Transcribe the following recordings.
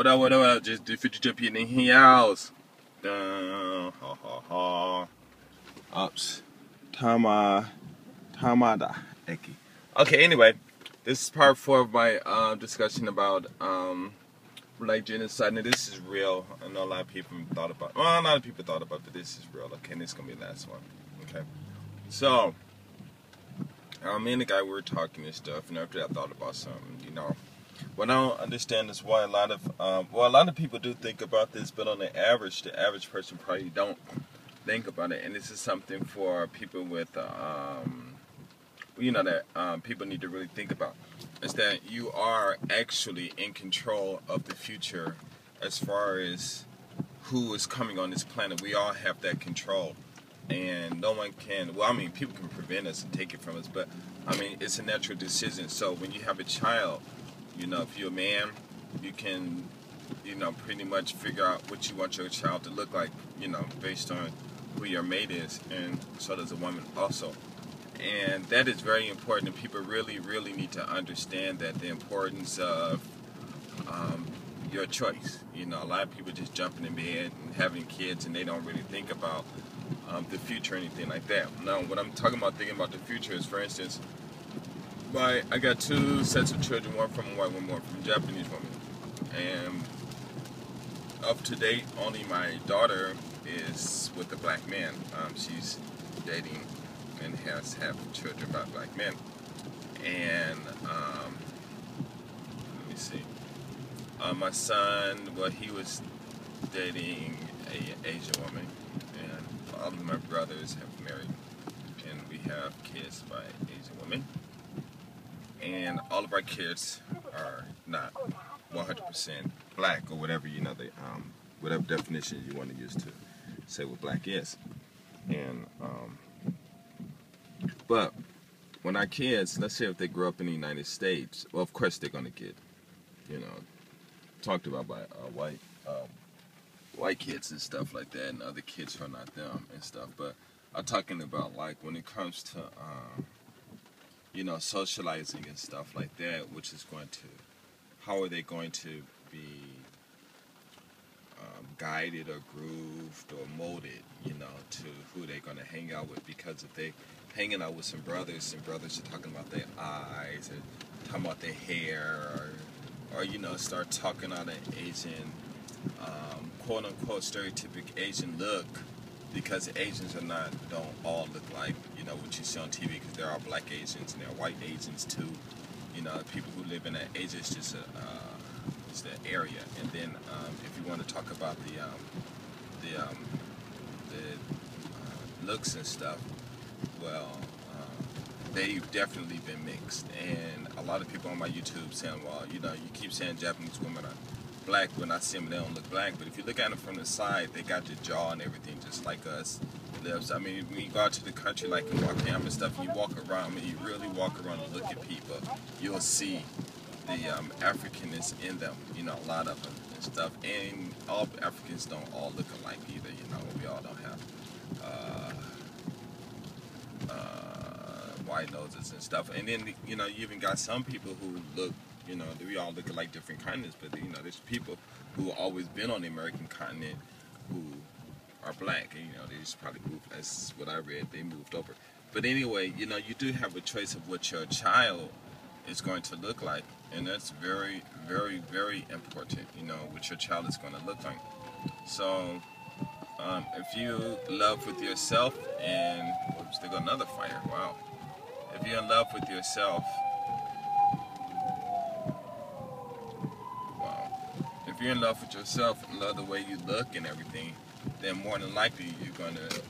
What up? Just the 50 jump in the house. Ha ha ha. Ups. Tamada. Eki. Okay, anyway, this is part 4 of my discussion about Black Genocide. Now, this is real. I know a lot of people thought about but this is real. Okay, and this is going to be the last one. Okay. So, me and the guy, we were talking and stuff, and after that, I thought about something, What I don't understand is why a lot of people do think about this, but on the average person probably don't think about it. And this is something for people with, people need to really think about. Is that you are actually in control of the future as far as who is coming on this planet. We all have that control. And no one can, people can prevent us and take it from us, but, it's a natural decision. So when you have a child, if you're a man, you can, pretty much figure out what you want your child to look like, based on who your mate is, and so does a woman also. And that is very important, and people really, really need to understand that, the importance of your choice. A lot of people just jumping in bed and having kids, and they don't really think about the future or anything like that. Now, what I'm talking about thinking about the future is, for instance, I got 2 sets of children, one from a white woman, one from a Japanese woman. And up to date, only my daughter is with a black man. She's dating and has had children by black men. And let me see. My son, he was dating a Asian woman, and all of my brothers have married, and we have kids by Asian women. And all of our kids are not 100% black, or whatever, whatever definition you want to use to say what black is. And, but when our kids, let's say if they grow up in the United States, well, of course they're going to get, talked about by white kids and stuff like that, and other kids who are not them and stuff. But I'm talking about, like, when it comes to, socializing and stuff like that, which is going to, how are they going to be guided or grooved or molded, to who they're going to hang out with? Because if they hanging out with some brothers, and brothers are talking about their eyes, and talking about their hair, or start talking on an Asian, quote-unquote stereotypic Asian look, because Asians don't all look like, what you see on TV, because there are black Asians and there are white Asians too. People who live in Asia is just it's the area. And then if you want to talk about the looks and stuff, well, they've definitely been mixed. And a lot of people on my YouTube saying, well, you keep saying Japanese women are black. When I see them, they don't look black. But if you look at them from the side, they got the jaw and everything just like us. Lips. When you go out to the country, like in Wakayama and stuff, and you walk around, you really walk around and look at people, you'll see the Africanness in them, a lot of them and stuff. And all Africans don't all look alike either, we all don't have wide noses and stuff. And then, you even got some people who look, we all look like different continents, but, there's people who have always been on the American continent who are black, and they just probably moved. That's what I read. They moved over. But anyway, you do have a choice of what your child is going to look like, and that's very, very, very important. What your child is going to look like. So, if you love with yourself, and whoops, there go another fire. Wow. If you're in love with yourself, if you're in love with yourself and love the way you look and everything, then more than likely you're going to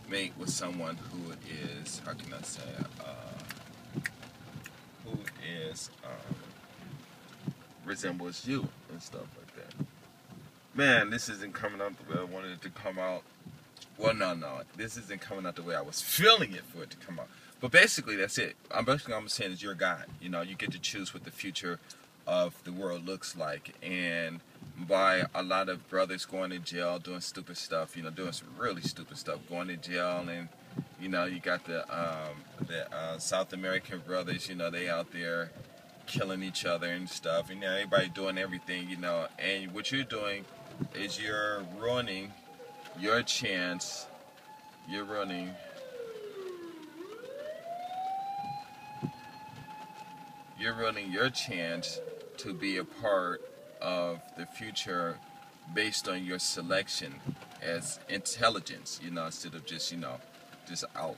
mate with someone who is, how can I say, who is, resembles you and stuff like that. Man, this isn't coming out the way I wanted it to come out. Well, no, this isn't coming out the way I was feeling it for it to come out. But basically, that's it. I'm saying is you're God. You get to choose what the future of the world looks like. And by a lot of brothers going to jail, doing stupid stuff, doing some really stupid stuff, going to jail, and you got the South American brothers, they out there killing each other and stuff, and everybody doing everything, and what you're doing is you're ruining your chance. You're ruining your chance to be a part of the future based on your selection as intelligence, instead of just out,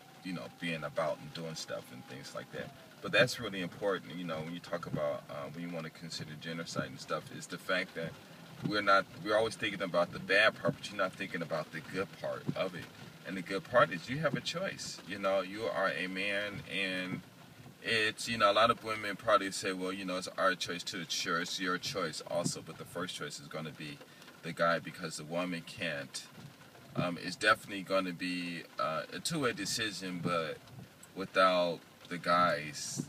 being about and doing stuff and things like that. But that's really important, when you talk about, when you want to consider genocide and stuff, is the fact that we're always thinking about the bad part, but you're not thinking about the good part of it. And the good part is you have a choice. You are a man, and it's, a lot of women probably say, well, it's our choice too. Sure, it's your choice also, but the first choice is going to be the guy, because the woman can't. It's definitely going to be a two-way decision, but without the guys,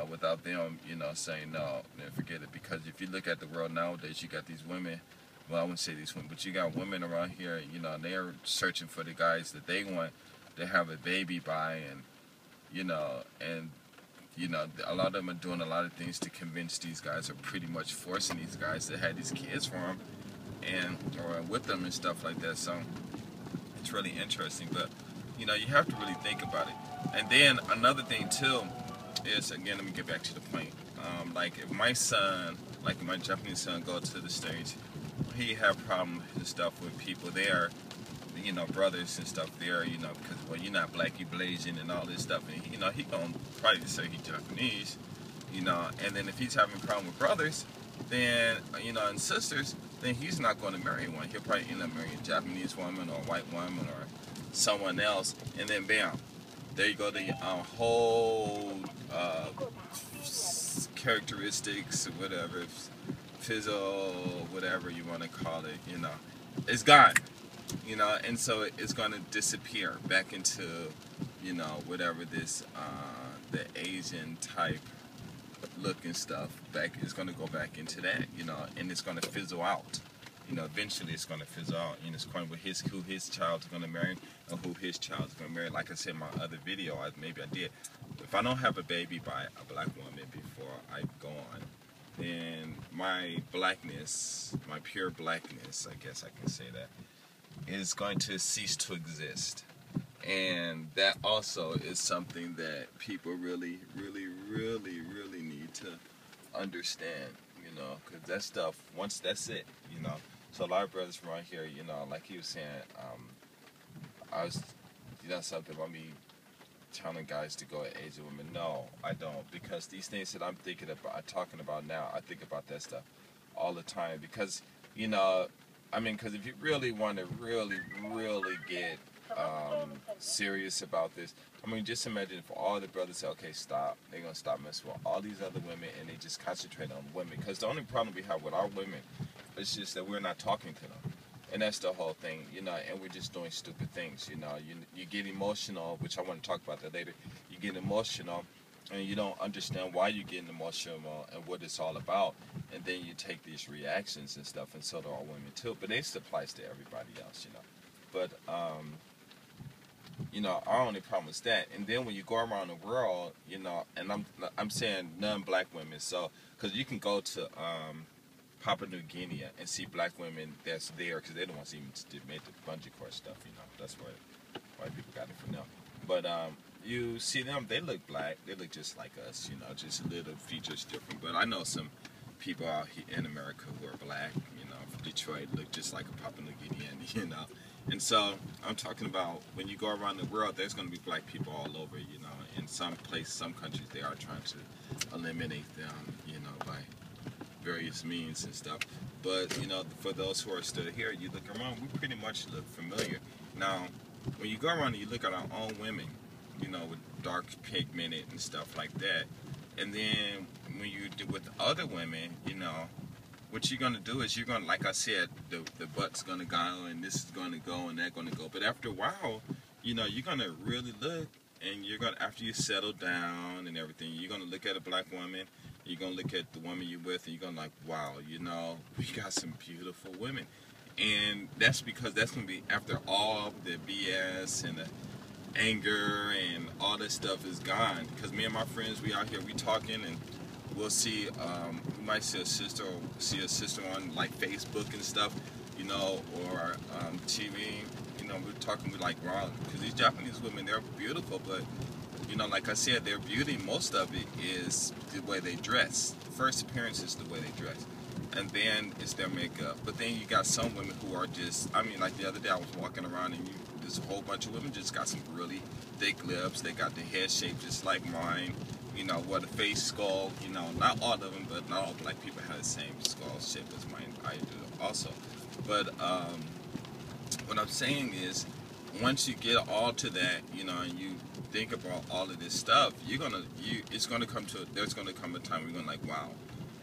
without them, saying no, man, forget it. Because if you look at the world nowadays, you got these women, well, I wouldn't say these women, but you got women around here, they're searching for the guys that they want to have a baby by, and, a lot of them are doing a lot of things to convince these guys, or pretty much forcing these guys to have these kids for them, or with them and stuff like that. So it's really interesting, but you have to really think about it. And then another thing too is, again, let me get back to the point. Like if my son, like my Japanese son, go to the States, he have problems and stuff with people there, brothers and stuff there, because, well, you're not black, you Blasian and all this stuff, and he gonna probably say he's Japanese, and then if he's having a problem with brothers, then, and sisters, then he's not going to marry one. He'll probably end up marrying a Japanese woman or a white woman or someone else, and then bam, there you go, the whole characteristics or whatever, fizzle, whatever you want to call it, it's gone. And so it's going to disappear back into, whatever this, the Asian type look and stuff, it's going to go back into that, and it's going to fizzle out. Eventually it's going to fizzle out, it's going with who his child's going to marry, or who his child's going to marry. Like I said in my other video, maybe I did, if I don't have a baby by a black woman before I go on, then my blackness, my pure blackness, I guess I can say that, is going to cease to exist. And that also is something that people really, really, really, really need to understand, because that stuff, once that's it, So a lot of brothers around here, like he was saying, I was, something about me telling guys to go at Asian women. No, I don't, because these things that I'm talking about now, I think about that stuff all the time, because, because if you really want to really, really get serious about this, just imagine if all the brothers say, okay, stop, they're going to stop messing with all these other women, and they just concentrate on women, because the only problem we have with our women is just that we're not talking to them, and that's the whole thing, and we're just doing stupid things, you get emotional, which I want to talk about that later. You get emotional, and you don't understand why you're getting emotional and what it's all about, and then you take these reactions and stuff, and so do all women too, but this applies to everybody else, but our only problem is that. And then when you go around the world, and I'm saying non-black women, so, because you can go to Papua New Guinea and see black women that's there, because they don't want to even make the bungee cord stuff, that's why white people got it from them. But you see them, they look black, they look just like us, just a little features different. But I know some people out here in America who are black, from Detroit, look just like a Papua New Guinean, And so I'm talking about when you go around the world, there's going to be black people all over, in some places, some countries, they are trying to eliminate them, by various means and stuff. But, for those who are still here, you look around, we pretty much look familiar. Now, when you go around and you look at our own women, with dark pigmented and stuff like that, and then when you do with other women, what you're going to do is you're going to, like I said, the butt's going to go, and this is going to go, and that's going to go. But after a while, you're going to really look, and you're going to, after you settle down and everything, you're going to look at a black woman, you're going to look at the woman you're with, and you're going to like, wow, we got some beautiful women. And that's because that's going to be after all the BS and the anger and all this stuff is gone. Because me and my friends, we out here, we talking, and we'll see, we might see a sister on like Facebook and stuff, you know, or TV. You know, we're talking with like raw, because these Japanese women, they're beautiful, but you know, like I said, their beauty, most of it is the way they dress. First appearance is the way they dress, and then it's their makeup. But then you got some women who are just, I mean, like the other day I was walking around and there's a whole bunch of women just got some really thick lips. They got the head shape just like mine. You know, what a face skull. You know, not all of them, but not all black people have the same skull shape as mine. I do also. But what I'm saying is, once you get all to that, you know, and you think about all of this stuff, there's gonna come a time where you're gonna like, wow,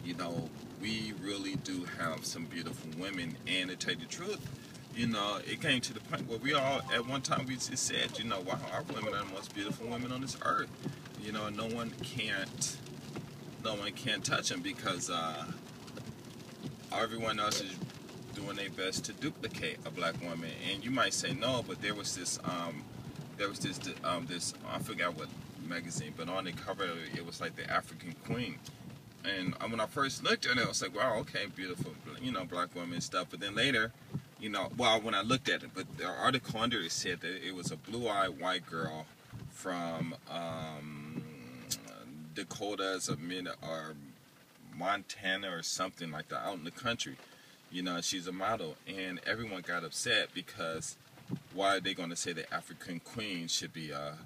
you know, we really do have some beautiful women. And to tell you the truth, you know, it came to the point where we all, at one time, we just said, you know, wow, our women are the most beautiful women on this earth. You know, no one can't touch them, because everyone else is doing their best to duplicate a black woman. And you might say no, but there was this I forgot what magazine, but on the cover it was like the African Queen. And when I first looked at it, I was like, wow, okay, beautiful, you know, black woman and stuff. But then later, you know, well, when I looked at it, but the article under it said that it was a blue-eyed white girl from Dakotas or Montana or something like that, out in the country. You know, she's a model, and everyone got upset because why are they going to say the African Queen should be a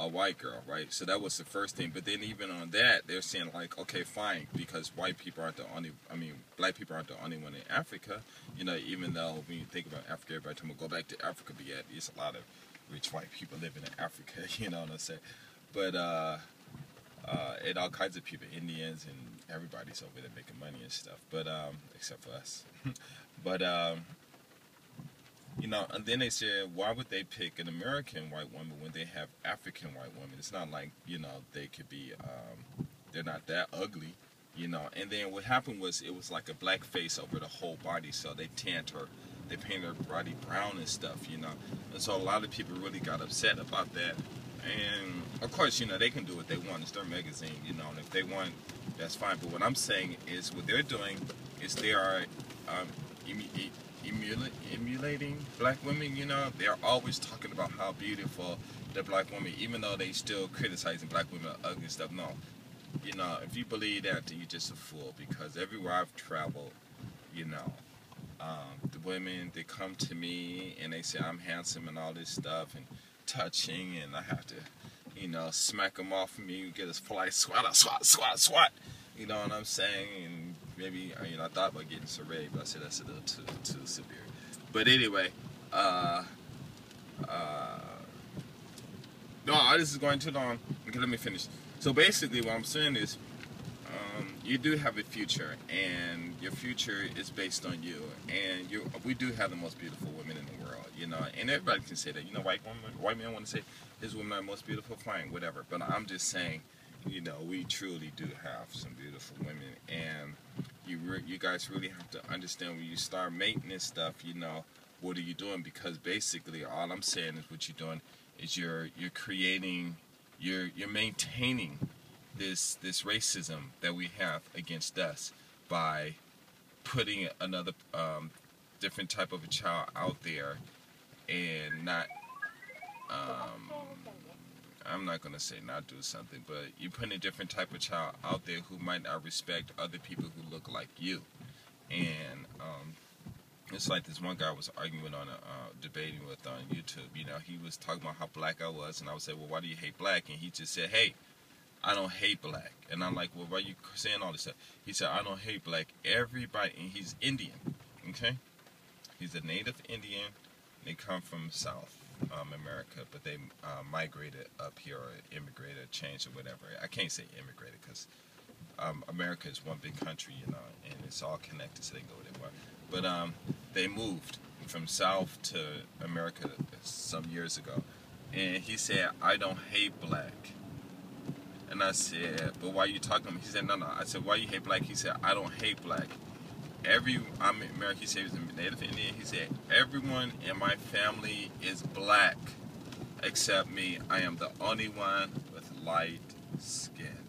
white girl, right? So that was the first thing. But then even on that, they're saying like, okay, fine, because black people aren't the only one in Africa. You know, even though when you think about Africa, everybody talking about go back to Africa, but yet there's a lot of rich white people living in Africa. You know what I'm saying? But and all kinds of people, Indians, and everybody's over there making money and stuff. But except for us. But you know, and then they said, why would they pick an American white woman when they have African white women? It's not like, you know, they could be, they're not that ugly, you know. And then what happened was, it was like a black face over the whole body, so they painted her body brown and stuff, you know. And so a lot of people really got upset about that. And of course, you know, they can do what they want. It's their magazine, you know, and if they want, that's fine. But what I'm saying is, what they're doing is they are emulating black women. You know, they're always talking about how beautiful the black woman, even though they still criticizing black women ugly stuff. No, you know, if you believe that, then you're just a fool, because everywhere I've traveled, you know, the women, they come to me and they say I'm handsome and all this stuff, and touching, and I have to, you know, smack them off of me, get a polite swat, you know what I'm saying? And maybe, you know, I thought about getting surveyed, but I said that's a little too severe. But anyway, no, this is going too long. Okay, let me finish. So basically what I'm saying is, you do have a future, and your future is based on you, and we do have the most beautiful women in the world, you know, and everybody can say that, you know, white men want to say his women are the most beautiful, fine, whatever, but I'm just saying, you know, we truly do have some beautiful women, and you guys really have to understand, when you start mating this stuff, you know, what are you doing? Because basically all I'm saying is, what you're doing is you're creating, you're maintaining this racism that we have against us by putting another different type of a child out there, and not I'm not gonna say not do something, but you put a different type of child out there who might not respect other people who look like you. And it's like this one guy was arguing on debating with on YouTube. You know, he was talking about how black I was, and I would say, well, why do you hate black? And he just said, hey, I don't hate black. And I'm like, well, why are you saying all this stuff? He said, I don't hate black. Everybody, and he's Indian, okay? He's a native Indian. They come from South America, but they migrated up here, or immigrated, changed, or whatever. I can't say immigrated, because America is one big country, you know, and it's all connected, so they can go where they want. But they moved from South to America some years ago. And he said, I don't hate black. And I said, but why are you talking to me? He said, no. I said, why you hate black? He said, I don't hate black. I'm American. He said he was a native Indian. He said, everyone in my family is black except me. I am the only one with light skin.